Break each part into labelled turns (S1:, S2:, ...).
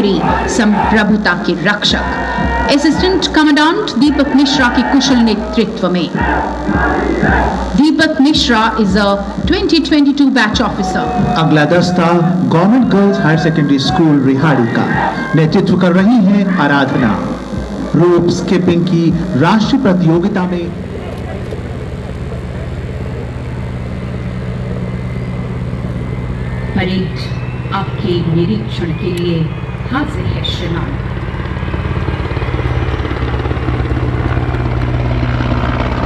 S1: प्रहरी संप्रभुता के रक्षक असिस्टेंट कमांडेंट दीपक मिश्रा के कुशल नेतृत्व में। Deepak Mishra is a 2022 batch officer.
S2: अगला दस्ता government girls higher secondary school Rihari का नेतृत्व कर रही हैं आराधना। रोप स्किपिंग की राष्ट्रीय प्रतियोगिता में
S3: परेड आपके निरीक्षण के लिए हाजिर है श्रीमान।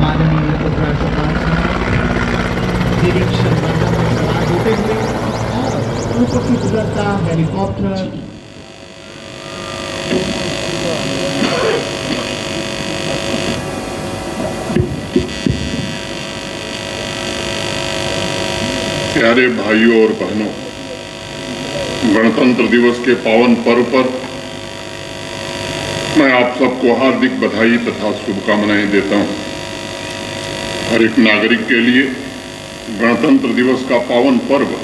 S2: माननीय उपराष्ट्रपति निरीक्षण होते हुए और ऊपर से गुजरता हेलीकॉप्टर
S4: प्यारे भाइयों और बहनों, गणतंत्र दिवस के पावन पर्व पर मैं आप सबको हार्दिक बधाई तथा शुभकामनाएं देता हूं। हर एक नागरिक के लिए गणतंत्र दिवस का पावन पर्व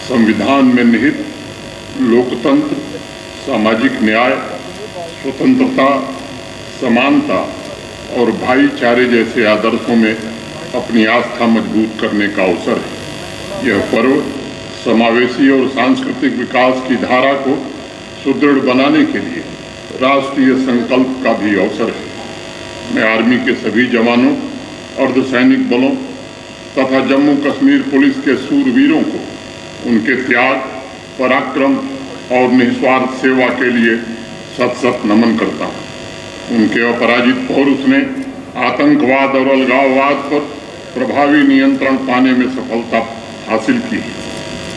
S4: संविधान में निहित लोकतंत्र, सामाजिक न्याय, स्वतंत्रता, समानता और भाईचारे जैसे आदर्शों में अपनी आस्था मजबूत करने का अवसर है। यह पर्व समावेशी और सांस्कृतिक विकास की धारा को सुदृढ़ बनाने के लिए राष्ट्रीय संकल्प का भी अवसर है। मैं आर्मी के सभी जवानों, अर्धसैनिक बलों तथा जम्मू कश्मीर पुलिस के शूरवीरों को उनके त्याग, पराक्रम और निस्वार्थ सेवा के लिए शत शत नमन करता हूँ। उनके अपराजित पौरुष ने आतंकवाद और अलगाववाद पर प्रभावी नियंत्रण पाने में सफलता हासिल की।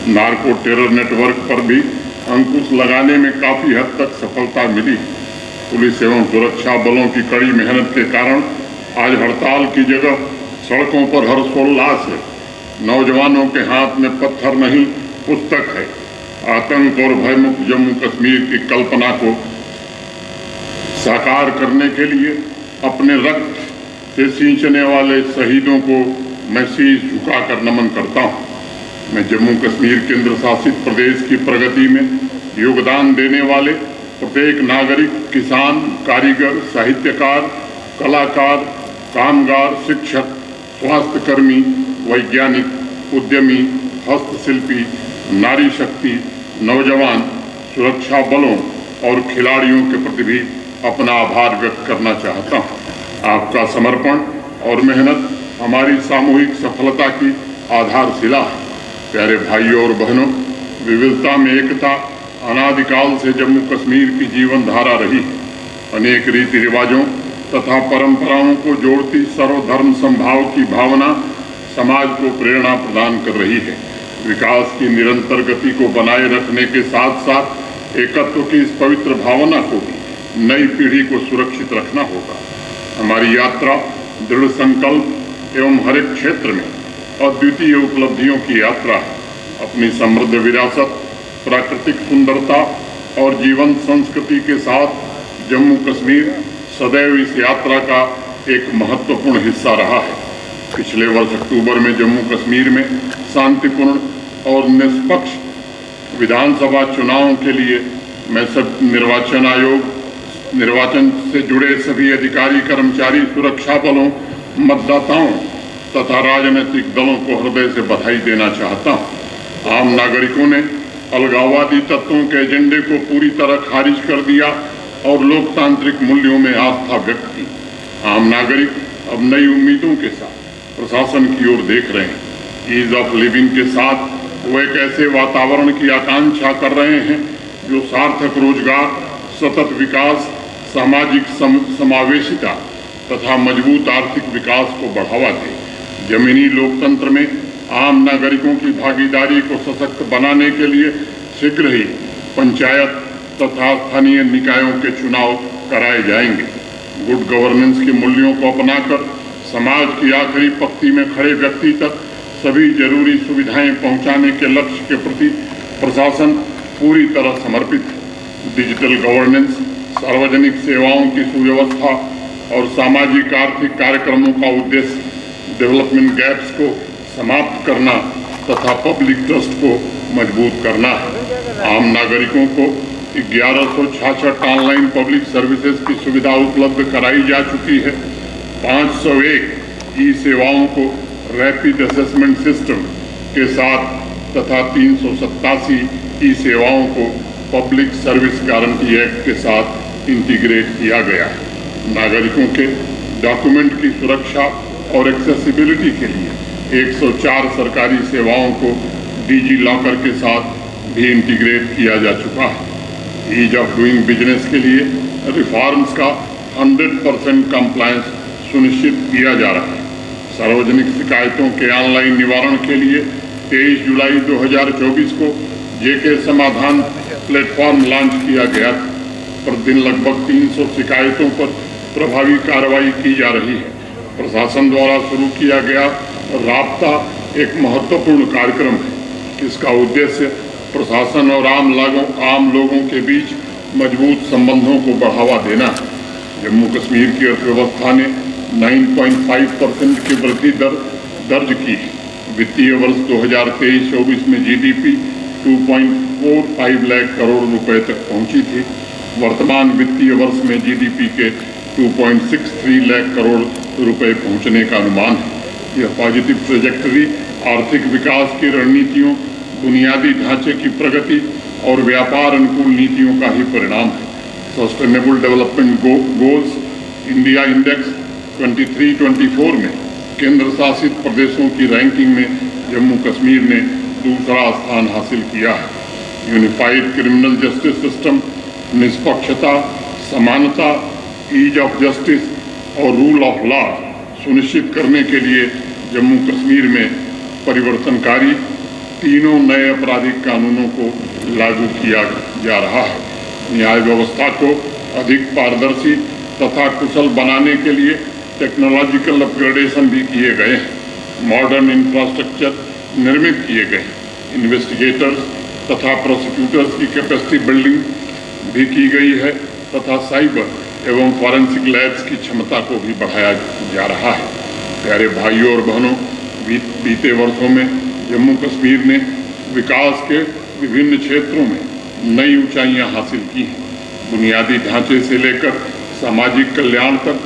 S4: नार्को टेरर नेटवर्क पर भी अंकुश लगाने में काफी हद तक सफलता मिली। पुलिस एवं सुरक्षा बलों की कड़ी मेहनत के कारण आज हड़ताल की जगह सड़कों पर हर्षोल्लास है। नौजवानों के हाथ में पत्थर नहीं पुस्तक है। आतंक और भयमुक्त जम्मू कश्मीर की कल्पना को साकार करने के लिए अपने रक्त से सींचने वाले शहीदों को मैं शीश झुकाकर नमन करता हूँ। मैं जम्मू कश्मीर केंद्र शासित प्रदेश की प्रगति में योगदान देने वाले प्रत्येक नागरिक, किसान, कारीगर, साहित्यकार, कलाकार, कामगार, शिक्षक, स्वास्थ्यकर्मी, वैज्ञानिक, उद्यमी, हस्तशिल्पी, नारी शक्ति, नौजवान, सुरक्षा बलों और खिलाड़ियों के प्रति भी अपना आभार व्यक्त करना चाहता हूँ। आपका समर्पण और मेहनत हमारी सामूहिक सफलता की आधारशिला है। प्यारे भाइयों और बहनों, विविधता में एकता अनादिकाल से जम्मू कश्मीर की जीवन धारा रही है। अनेक रीति रिवाजों तथा परंपराओं को जोड़ती सर्वधर्म समभाव की भावना समाज को प्रेरणा प्रदान कर रही है। विकास की निरंतर गति को बनाए रखने के साथ साथ एकत्व की इस पवित्र भावना को भी नई पीढ़ी को सुरक्षित रखना होगा। हमारी यात्रा दृढ़ संकल्प एवं हर एक क्षेत्र में अद्वितीय उपलब्धियों की यात्रा है। अपनी समृद्ध विरासत, प्राकृतिक सुंदरता और जीवन संस्कृति के साथ जम्मू कश्मीर सदैव इस यात्रा का एक महत्वपूर्ण हिस्सा रहा है। पिछले वर्ष अक्टूबर में जम्मू कश्मीर में शांतिपूर्ण और निष्पक्ष विधानसभा चुनावों के लिए मैं सब निर्वाचन आयोग, निर्वाचन से जुड़े सभी अधिकारी, कर्मचारी, सुरक्षा बलों, मतदाताओं तथा राजनीतिक दलों को हृदय से बधाई देना चाहता हूँ। आम नागरिकों ने अलगाववादी तत्वों के एजेंडे को पूरी तरह खारिज कर दिया और लोकतांत्रिक मूल्यों में आस्था व्यक्त की। आम नागरिक अब नई उम्मीदों के साथ प्रशासन की ओर देख रहे हैं। ईज ऑफ लिविंग के साथ वो एक ऐसे वातावरण की आकांक्षा कर रहे हैं जो सार्थक रोजगार, सतत विकास, सामाजिक समावेशिता तथा मजबूत आर्थिक विकास को बढ़ावा दे। जमीनी लोकतंत्र में आम नागरिकों की भागीदारी को सशक्त बनाने के लिए शीघ्र ही पंचायत तथा स्थानीय निकायों के चुनाव कराए जाएंगे। गुड गवर्नेंस के मूल्यों को अपनाकर समाज की आखिरी पंक्ति में खड़े व्यक्ति तक सभी जरूरी सुविधाएं पहुंचाने के लक्ष्य के प्रति प्रशासन पूरी तरह समर्पित है। डिजिटल गवर्नेंस, सार्वजनिक सेवाओं की सुव्यवस्था और सामाजिक आर्थिक कार्यक्रमों का उद्देश्य डेवलपमेंट गैप्स को समाप्त करना तथा पब्लिक ट्रस्ट को मजबूत करना है। आम नागरिकों को 1166 ऑनलाइन पब्लिक सर्विसेज की सुविधा उपलब्ध कराई जा चुकी है। 501 ई सेवाओं को रैपिड असेसमेंट सिस्टम के साथ तथा 387 ई सेवाओं को पब्लिक सर्विस गारंटी एक्ट के साथ इंटीग्रेट किया गया है। नागरिकों के डॉक्यूमेंट की सुरक्षा और एक्सेसिबिलिटी के लिए 104 सरकारी सेवाओं को डिजी लॉकर के साथ भी इंटीग्रेट किया जा चुका है। ईज ऑफ डूइंग बिजनेस के लिए रिफॉर्म्स का 100% कंप्लायंस सुनिश्चित किया जा रहा है। सार्वजनिक शिकायतों के ऑनलाइन निवारण के लिए 23 जुलाई 2024 को जेके समाधान प्लेटफॉर्म लॉन्च किया गया था। प्रतिदिन लगभग 300 शिकायतों पर प्रभावी कार्रवाई की जा रही है। प्रशासन द्वारा शुरू किया गया राब्ता एक महत्वपूर्ण कार्यक्रम है। इसका उद्देश्य प्रशासन और आम लोगों के बीच मजबूत संबंधों को बढ़ावा देना है। जम्मू कश्मीर की अर्थव्यवस्था ने 9.5% की वृद्धि दर दर्ज की है। वित्तीय वर्ष 2023-24 में जीडीपी 2.45 लाख करोड़ रुपए तक पहुंची थी। वर्तमान वित्तीय वर्ष में जीडीपी के 2.63 लाख करोड़ रुपए पहुंचने का अनुमान है। यह पॉजिटिव ट्रेजेक्टरी आर्थिक विकास की रणनीतियों, बुनियादी ढांचे की प्रगति और व्यापार अनुकूल नीतियों का ही परिणाम है। Sustainable development goals India index 23-24 में केंद्र शासित प्रदेशों की रैंकिंग में जम्मू कश्मीर ने दूसरा स्थान हासिल किया है। यूनिफाइड क्रिमिनल जस्टिस सिस्टम निष्पक्षता, समानता, ईज ऑफ जस्टिस और रूल ऑफ लॉ सुनिश्चित करने के लिए जम्मू कश्मीर में परिवर्तनकारी 3 नए आपराधिक कानूनों को लागू किया जा रहा है। न्याय व्यवस्था को अधिक पारदर्शी तथा कुशल बनाने के लिए टेक्नोलॉजिकल अपग्रेडेशन भी किए गए हैं। मॉडर्न इंफ्रास्ट्रक्चर निर्मित किए गए हैं। इन्वेस्टिगेटर्स तथा प्रोसिक्यूटर्स की कैपेसिटी बिल्डिंग भी की गई है तथा साइबर एवं फॉरेंसिक लैब्स की क्षमता को भी बढ़ाया जा रहा है। प्यारे भाइयों और बहनों, बीते वर्षों में जम्मू कश्मीर ने विकास के विभिन्न क्षेत्रों में नई ऊंचाइयां हासिल की हैं। बुनियादी ढांचे से लेकर सामाजिक कल्याण तक